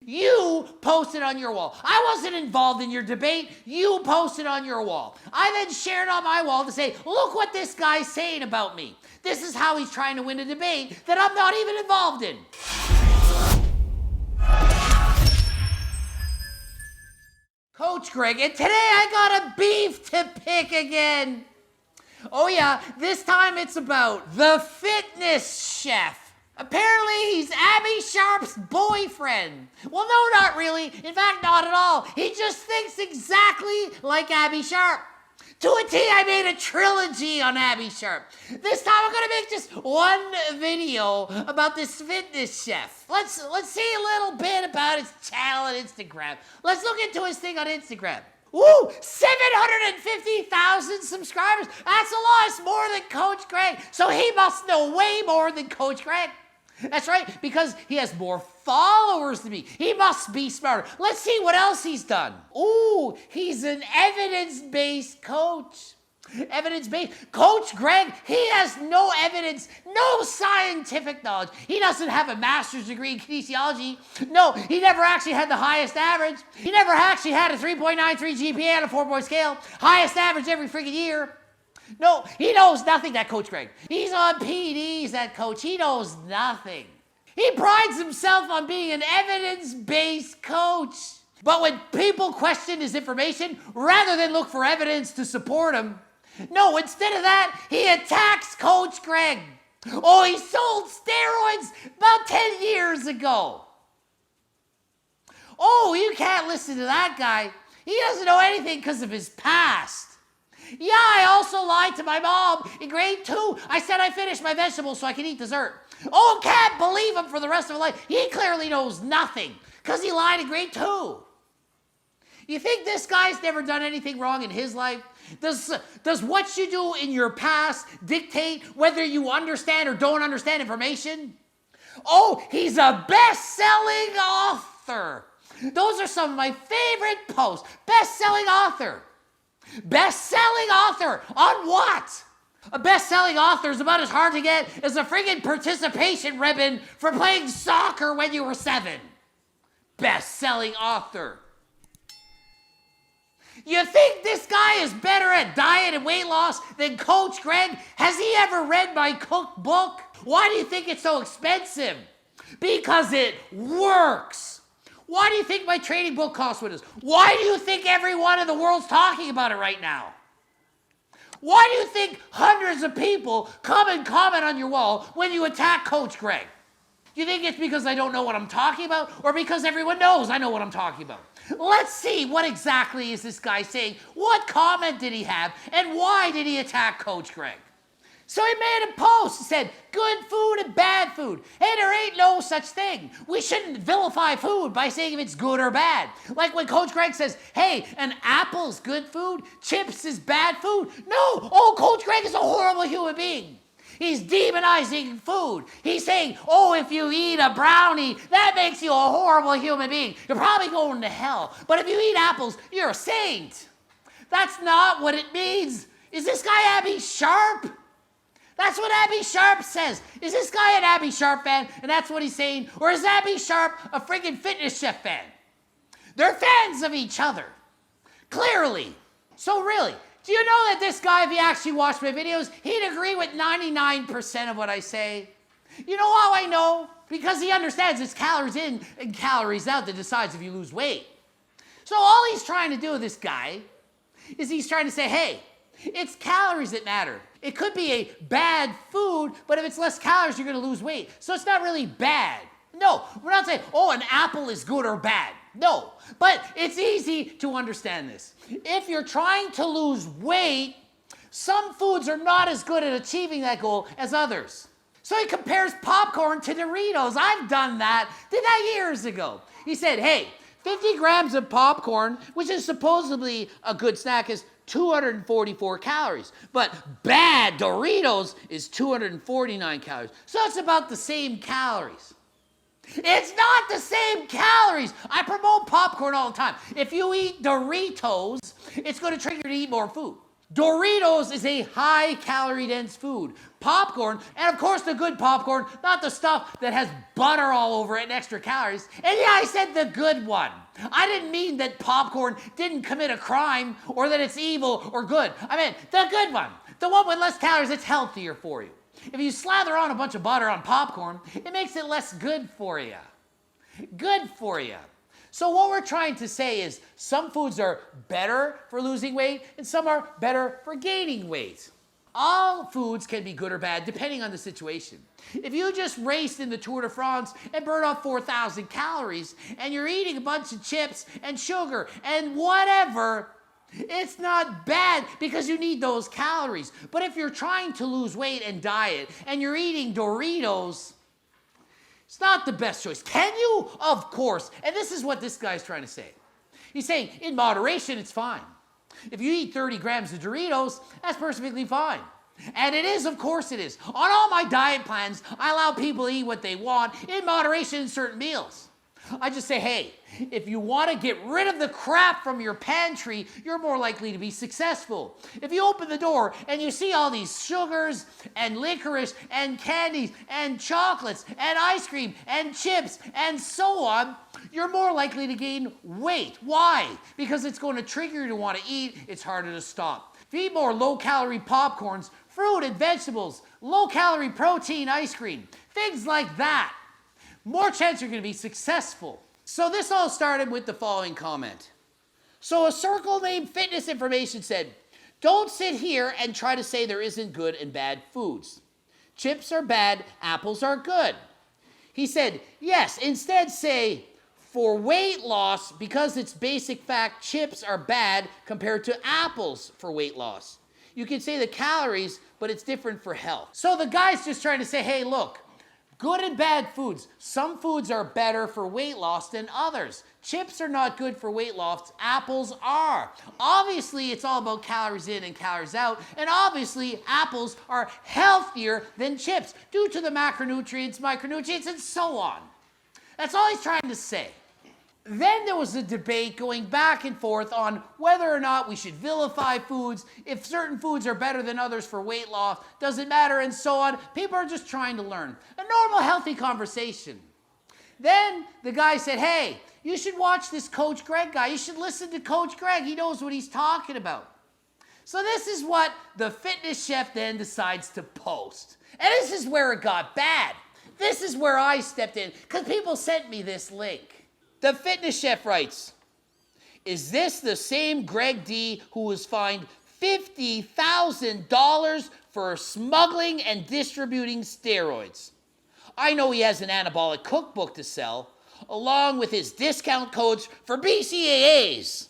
You posted on your wall. I wasn't involved in your debate. You posted on your wall. I then shared on my wall to say, look what this guy's saying about me. This is how he's trying to win a debate that I'm not even involved in. Coach Greg, and today I got a beef to pick again. Oh yeah, this time it's about the fitness chef. Apparently he's Abby Sharp's boyfriend. Well, no, not really. In fact, not at all. He just thinks exactly like Abby Sharp. To a T, I made a trilogy on Abby Sharp. This time I'm gonna make just one video about this fitness chef. Let's see a little bit about his channel on Instagram. Let's look into his thing on Instagram. Ooh, 750,000 subscribers. That's a lot. It's more than Coach Greg. So he must know way more than Coach Greg. That's right, because he has more followers than me. He must be smarter. Let's see what else he's done. Ooh, he's an evidence-based coach. Evidence-based. Coach Greg, he has no evidence, no scientific knowledge. He doesn't have a master's degree in kinesiology. No, he never actually had the highest average. He never actually had a 3.93 GPA on a 4-point scale. Highest average every freaking year. No, he knows nothing, that Coach Greg. He's on PDs, that coach. He knows nothing. He prides himself on being an evidence-based coach. But when people question his information, rather than look for evidence to support him, no, instead of that, he attacks Coach Greg. Oh, he sold steroids about 10 years ago. Oh, you can't listen to that guy. He doesn't know anything because of his past. Yeah, I also lied to my mom in grade 2. I said I finished my vegetables so I could eat dessert. Oh, can't believe him for the rest of his life. He clearly knows nothing because he lied in grade 2. You think this guy's never done anything wrong in his life? Does what you do in your past dictate whether you understand or don't understand information? Oh, he's a best-selling author. Those are some of my favorite posts. Best-selling author. Best-selling author on what? A best-selling author is about as hard to get as a friggin' participation ribbon for playing soccer when you were 7. Best-selling author. You think this guy is better at diet and weight loss than Coach Greg? Has he ever read my cookbook? Why do you think it's so expensive? Because it works. Why do you think my training book costs what it is? Why do you think everyone in the world's talking about it right now? Why do you think hundreds of people come and comment on your wall when you attack Coach Greg? Do you think it's because I don't know what I'm talking about, or because everyone knows I know what I'm talking about? Let's see, what exactly is this guy saying? What comment did he have, and why did he attack Coach Greg? So he made a post that said, good food and bad food. Hey, there ain't no such thing. We shouldn't vilify food by saying if it's good or bad. Like when Coach Greg says, hey, an apple's good food, chips is bad food. No, oh, Coach Greg is a horrible human being. He's demonizing food. He's saying, oh, if you eat a brownie, that makes you a horrible human being. You're probably going to hell. But if you eat apples, you're a saint. That's not what it means. Is this guy Abby Sharp? That's what Abby Sharp says. Is this guy an Abby Sharp fan, and that's what he's saying? Or is Abby Sharp a friggin' fitness chef fan? They're fans of each other. Clearly. So really, do you know that this guy, if he actually watched my videos, he'd agree with 99% of what I say? You know how I know? Because he understands it's calories in and calories out that decides if you lose weight. So all he's trying to do with this guy is he's trying to say, hey, it's calories that matter. It could be a bad food, but if it's less calories, you're gonna lose weight. So it's not really bad. No, we're not saying, oh, an apple is good or bad. No, but it's easy to understand this. If you're trying to lose weight, some foods are not as good at achieving that goal as others. So he compares popcorn to Doritos. I've done that, did that years ago. He said, hey, 50 grams of popcorn, which is supposedly a good snack, is 244 calories. But bad Doritos is 249 calories. So it's about the same calories. It's not the same calories. I promote popcorn all the time. If you eat Doritos, it's going to trigger you to eat more food. Doritos is a high calorie dense food. Popcorn, and of course the good popcorn, not the stuff that has butter all over it and extra calories. And yeah, I said the good one. I didn't mean that popcorn didn't commit a crime or that it's evil or good. I meant the good one. The one with less calories, it's healthier for you. If you slather on a bunch of butter on popcorn, it makes it less good for you. Good for you. So what we're trying to say is some foods are better for losing weight and some are better for gaining weight. All foods can be good or bad depending on the situation. If you just raced in the Tour de France and burned off 4,000 calories and you're eating a bunch of chips and sugar and whatever, it's not bad because you need those calories. But if you're trying to lose weight and diet and you're eating Doritos, it's not the best choice. Can you? Of course. And this is what this guy's trying to say. He's saying in moderation, it's fine. If you eat 30 grams of Doritos, that's perfectly fine. And it is, of course it is. On all my diet plans, I allow people to eat what they want in moderation in certain meals. I just say, hey, if you want to get rid of the crap from your pantry, you're more likely to be successful. If you open the door and you see all these sugars and licorice and candies and chocolates and ice cream and chips and so on, you're more likely to gain weight. Why? Because it's going to trigger you to want to eat. It's harder to stop. If you eat more low-calorie popcorns, fruit and vegetables, low-calorie protein ice cream, things like that, more chance you're going to be successful. So this all started with the following comment. So a circle named Fitness Information said, don't sit here and try to say there isn't good and bad foods. Chips are bad, apples are good. He said, yes, instead say, for weight loss, because it's basic fact, chips are bad compared to apples for weight loss. You can say the calories, but it's different for health. So the guy's just trying to say, hey, look, good and bad foods. Some foods are better for weight loss than others. Chips are not good for weight loss. Apples are. Obviously, it's all about calories in and calories out. And obviously, apples are healthier than chips due to the macronutrients, micronutrients, and so on. That's all he's trying to say. Then there was a debate going back and forth on whether or not we should vilify foods, if certain foods are better than others for weight loss, does it matter, and so on. People are just trying to learn. A normal, healthy conversation. Then the guy said, hey, you should watch this Coach Greg guy. You should listen to Coach Greg. He knows what he's talking about. So this is what the fitness chef then decides to post. And this is where it got bad. This is where I stepped in, because people sent me this link. The fitness chef writes, is this the same Greg D who was fined $50,000 for smuggling and distributing steroids? I know he has an anabolic cookbook to sell, along with his discount codes for BCAAs.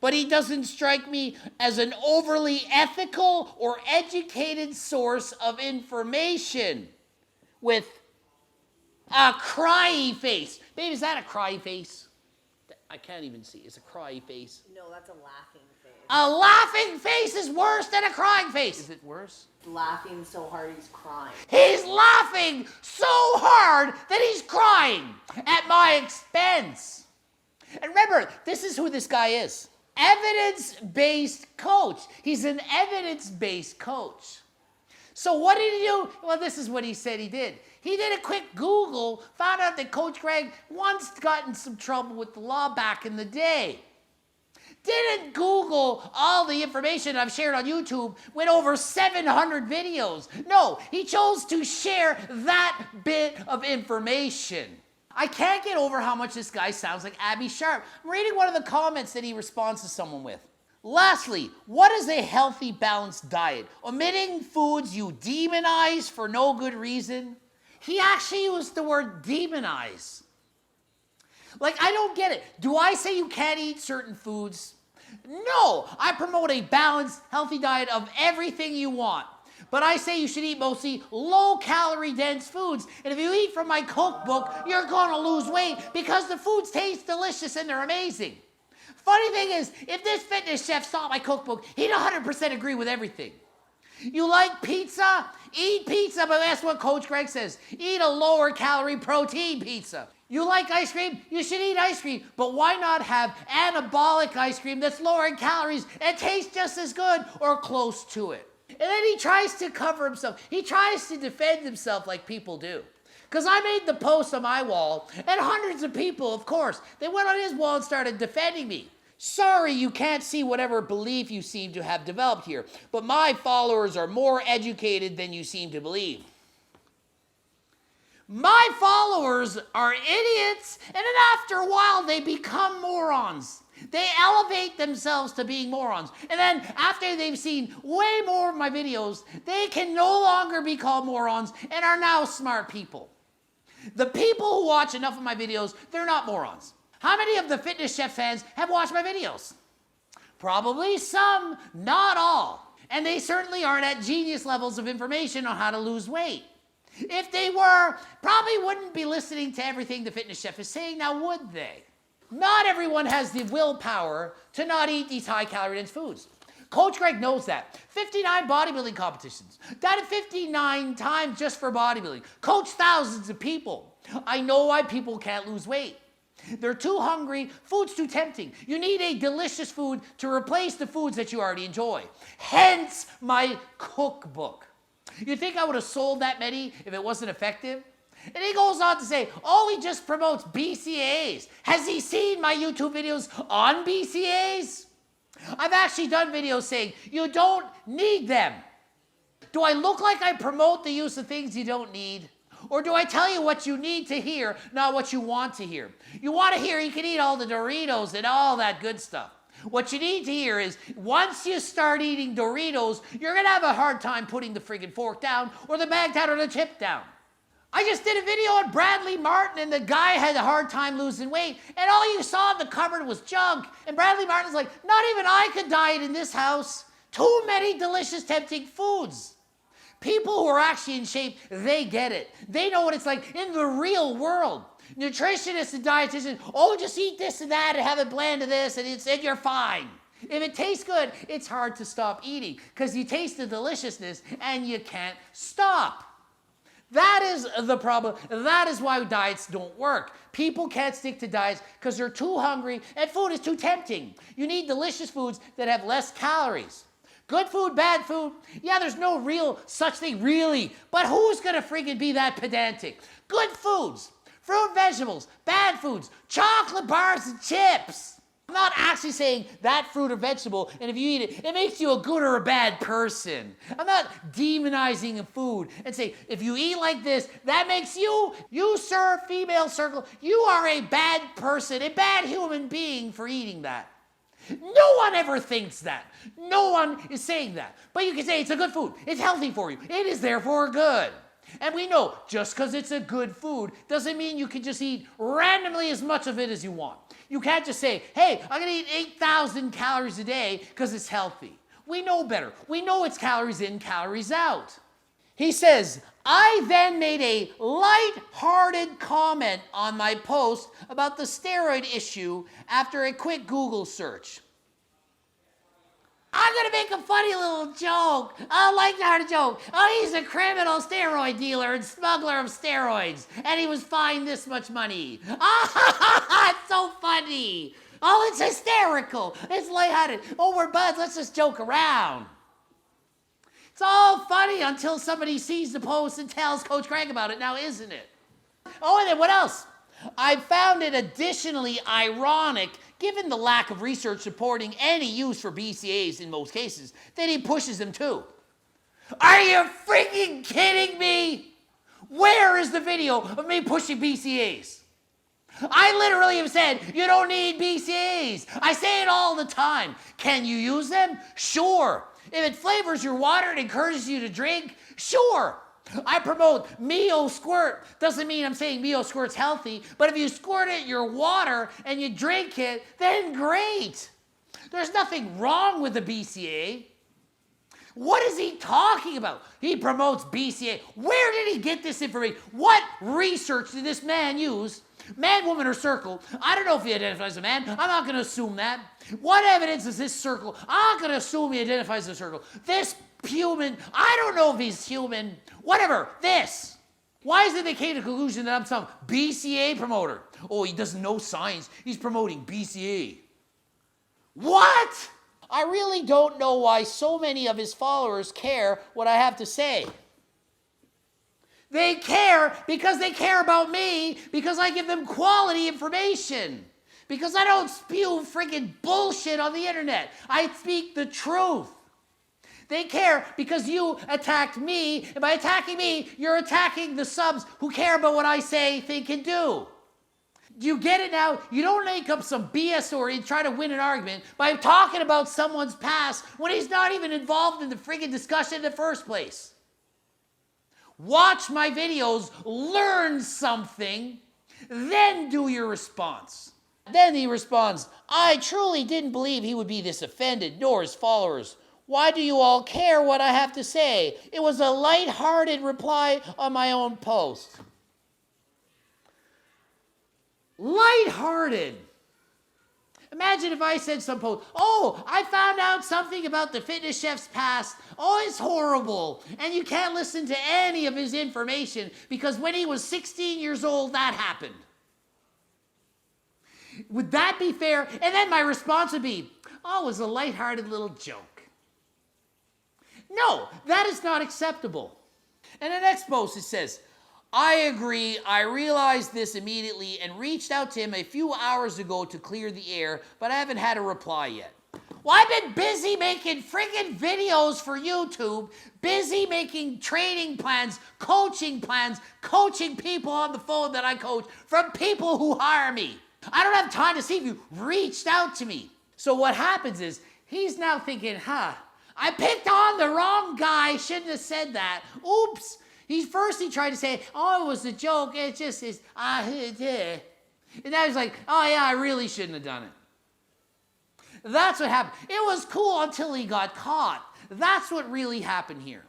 But he doesn't strike me as an overly ethical or educated source of information. With a cryy face. Babe, is that a cryy face? I can't even see. It's a cryy face. No, that's a laughing face. A laughing face is worse than a crying face. Is it worse? Laughing so hard he's crying. He's laughing so hard that he's crying at my expense. And remember, this is who this guy is. Evidence-based coach. He's an evidence-based coach. So what did he do? Well, this is what he said he did. He did a quick Google, found out that Coach Greg once got in some trouble with the law back in the day. Didn't Google all the information I've shared on YouTube with over 700 videos. No, he chose to share that bit of information. I can't get over how much this guy sounds like Abby Sharp. I'm reading one of the comments that he responds to someone with. Lastly, what is a healthy, balanced diet? Omitting foods you demonize for no good reason? He actually used the word demonize. Like, I don't get it. Do I say you can't eat certain foods? No, I promote a balanced, healthy diet of everything you want. But I say you should eat mostly low-calorie dense foods. And if you eat from my cookbook, you're going to lose weight because the foods taste delicious and they're amazing. Funny thing is, if this fitness chef saw my cookbook, he'd 100% agree with everything. You like pizza? Eat pizza, but that's what Coach Greg says. Eat a lower calorie protein pizza. You like ice cream? You should eat ice cream, but why not have anabolic ice cream that's lower in calories and tastes just as good or close to it? And then he tries to cover himself. He tries to defend himself like people do. Because I made the post on my wall, and hundreds of people, of course, they went on his wall and started defending me. Sorry, you can't see whatever belief you seem to have developed here, but my followers are more educated than you seem to believe. My followers are idiots, and then after a while they become morons. They elevate themselves to being morons. And then after they've seen way more of my videos, they can no longer be called morons and are now smart people. The people who watch enough of my videos, they're not morons. How many of the Fitness Chef fans have watched my videos? Probably some, not all. And they certainly aren't at genius levels of information on how to lose weight. If they were, probably wouldn't be listening to everything the Fitness Chef is saying, now would they? Not everyone has the willpower to not eat these high-calorie dense foods. Coach Greg knows that. 59 bodybuilding competitions. Done it 59 times just for bodybuilding. Coached thousands of people. I know why people can't lose weight. They're too hungry, food's too tempting. You need a delicious food to replace the foods that you already enjoy. Hence my cookbook. You think I would have sold that many if it wasn't effective? And he goes on to say, oh, he just promotes BCAAs. Has he seen my YouTube videos on BCAAs? I've actually done videos saying, you don't need them. Do I look like I promote the use of things you don't need? Or do I tell you what you need to hear, not what you want to hear? You want to hear you can eat all the Doritos and all that good stuff. What you need to hear is, once you start eating Doritos, you're going to have a hard time putting the friggin' fork down, or the bag down, or the chip down. I just did a video on Bradley Martin, and the guy had a hard time losing weight, and all you saw in the cupboard was junk. And Bradley Martin's like, not even I could diet in this house. Too many delicious, tempting foods. People who are actually in shape, they get it. They know what it's like in the real world. Nutritionists and dietitians, oh, just eat this and that and have it bland to this and you're fine. If it tastes good, it's hard to stop eating because you taste the deliciousness and you can't stop. That is the problem. That is why diets don't work. People can't stick to diets because they're too hungry and food is too tempting. You need delicious foods that have less calories. Good food, bad food. Yeah, there's no real such thing, really. But who's going to freaking be that pedantic? Good foods, fruit, vegetables, bad foods, chocolate bars and chips. I'm not actually saying that fruit or vegetable, and if you eat it, it makes you a good or a bad person. I'm not demonizing a food and say, if you eat like this, that makes you, sir, female circle, you are a bad person, a bad human being for eating that. No one ever thinks that. No one is saying that. But you can say it's a good food. It's healthy for you. It is therefore good. And we know just because it's a good food doesn't mean you can just eat randomly as much of it as you want. You can't just say, hey, I'm going to eat 8,000 calories a day because it's healthy. We know better. We know it's calories in, calories out. He says, I then made a light-hearted comment on my post about the steroid issue after a quick Google search. I'm going to make a funny little joke, a light-hearted joke. Oh, he's a criminal steroid dealer and smuggler of steroids, and he was fined this much money. Ah, it's so funny. Oh, it's hysterical. It's lighthearted. Oh, we're buds. Let's just joke around. It's all funny until somebody sees the post and tells Coach Greg about it now, isn't it? Oh, and then what else? I found it additionally ironic, given the lack of research supporting any use for BCAAs in most cases, that he pushes them too. Are you freaking kidding me? Where is the video of me pushing BCAAs? I literally have said, you don't need BCAAs. I say it all the time. Can you use them? Sure. If it flavors your water and encourages you to drink, sure. I promote Mio Squirt. Doesn't mean I'm saying Mio Squirt's healthy, but if you squirt it in your water and you drink it, then great. There's nothing wrong with the BCAA. What is he talking about? He promotes BCAA. Where did he get this information? What research did this man use? Man, woman, or circle? I don't know if he identifies as a man. I'm not going to assume that. What evidence is this circle? I'm not going to assume he identifies as a circle. This human, I don't know if he's human. Whatever, this. Why is it they came to the conclusion that I'm some BCAA promoter? Oh, he doesn't know science. He's promoting BCAA. What? I really don't know why so many of his followers care what I have to say. They care because they care about me, because I give them quality information. Because I don't spew freaking bullshit on the internet. I speak the truth. They care because you attacked me, and by attacking me, you're attacking the subs who care about what I say, think, and do. Do you get it now? You don't make up some BS story and try to win an argument by talking about someone's past when he's not even involved in the friggin' discussion in the first place. Watch my videos, learn something, then do your response. Then he responds, I truly didn't believe he would be this offended, nor his followers. Why do you all care what I have to say? It was a light-hearted reply on my own post. Light-hearted. Imagine if I said some post, oh, I found out something about the fitness chef's past. Oh, it's horrible. And you can't listen to any of his information because when he was 16 years old, that happened. Would that be fair? And then my response would be, oh, it was a lighthearted little joke. No, that is not acceptable. And the next post, it says, I agree, I realized this immediately and reached out to him a few hours ago to clear the air, but I haven't had a reply yet. Well, I've been busy making friggin' videos for YouTube, busy making training plans, coaching people on the phone that I coach from people who hire me. I don't have time to see if you reached out to me. So what happens is, he's now thinking, I picked on the wrong guy, shouldn't have said that. Oops. He tried to say, oh, it was a joke, it just is, and now he's like, oh yeah, I really shouldn't have done it. That's what happened. It was cool until he got caught. That's what really happened here.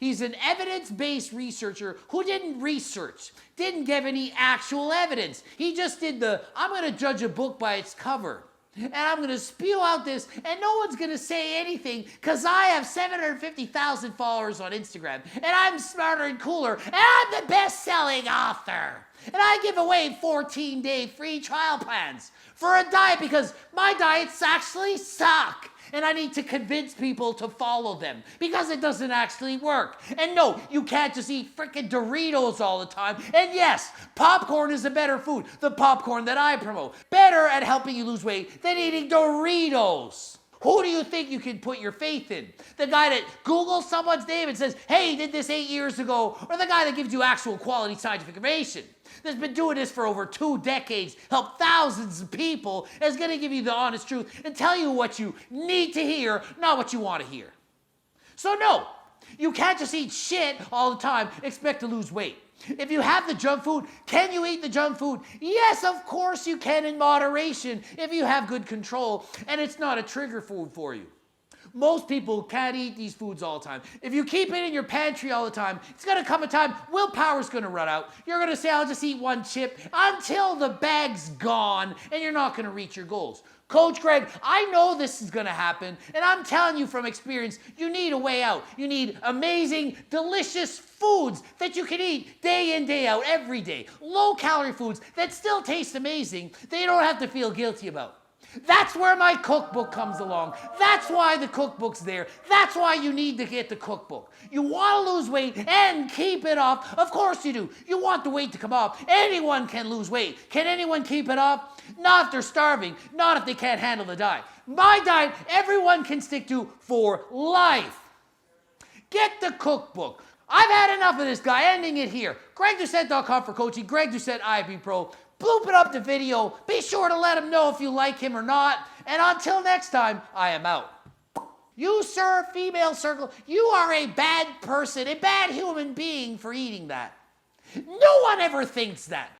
He's an evidence-based researcher who didn't research, didn't give any actual evidence. He just did I'm gonna judge a book by its cover. And I'm going to spew out this, and no one's going to say anything because I have 750,000 followers on Instagram, and I'm smarter and cooler, and I'm the best-selling author. And I give away 14-day free trial plans for a diet because my diets actually suck. And I need to convince people to follow them because it doesn't actually work. And no, you can't just eat frickin' Doritos all the time. And yes, popcorn is a better food. The popcorn that I promote. Better at helping you lose weight than eating Doritos. Who do you think you can put your faith in? The guy that Googles someone's name and says, hey, he did this 8 years ago, or the guy that gives you actual quality scientific information? That's been doing this for over 2 decades, helped thousands of people, is going to give you the honest truth and tell you what you need to hear, not what you want to hear. So no, you can't just eat shit all the time, expect to lose weight. If you have the junk food, can you eat the junk food? Yes, of course you can in moderation if you have good control and it's not a trigger food for you. Most people can't eat these foods all the time. If you keep it in your pantry all the time, it's going to come a time, willpower's going to run out. You're going to say, I'll just eat one chip until the bag's gone, and you're not going to reach your goals. Coach Greg, I know this is going to happen, and I'm telling you from experience, you need a way out. You need amazing, delicious foods that you can eat day in, day out, every day. Low-calorie foods that still taste amazing, that you don't have to feel guilty about. That's where my cookbook comes along. That's why the cookbook's there. That's why you need to get the cookbook. You want to lose weight and keep it off. Of course you do. You want the weight to come off. Anyone can lose weight. Can anyone keep it off? Not if they're starving. Not if they can't handle the diet. My diet, everyone can stick to for life. Get the cookbook. I've had enough of this guy. Ending it here. GregDoucette.com for coaching. Greg Doucette, IB Pro. Bloop it up the video. Be sure to let him know if you like him or not. And until next time, I am out. You, sir, female circle, you are a bad person, a bad human being for eating that. No one ever thinks that.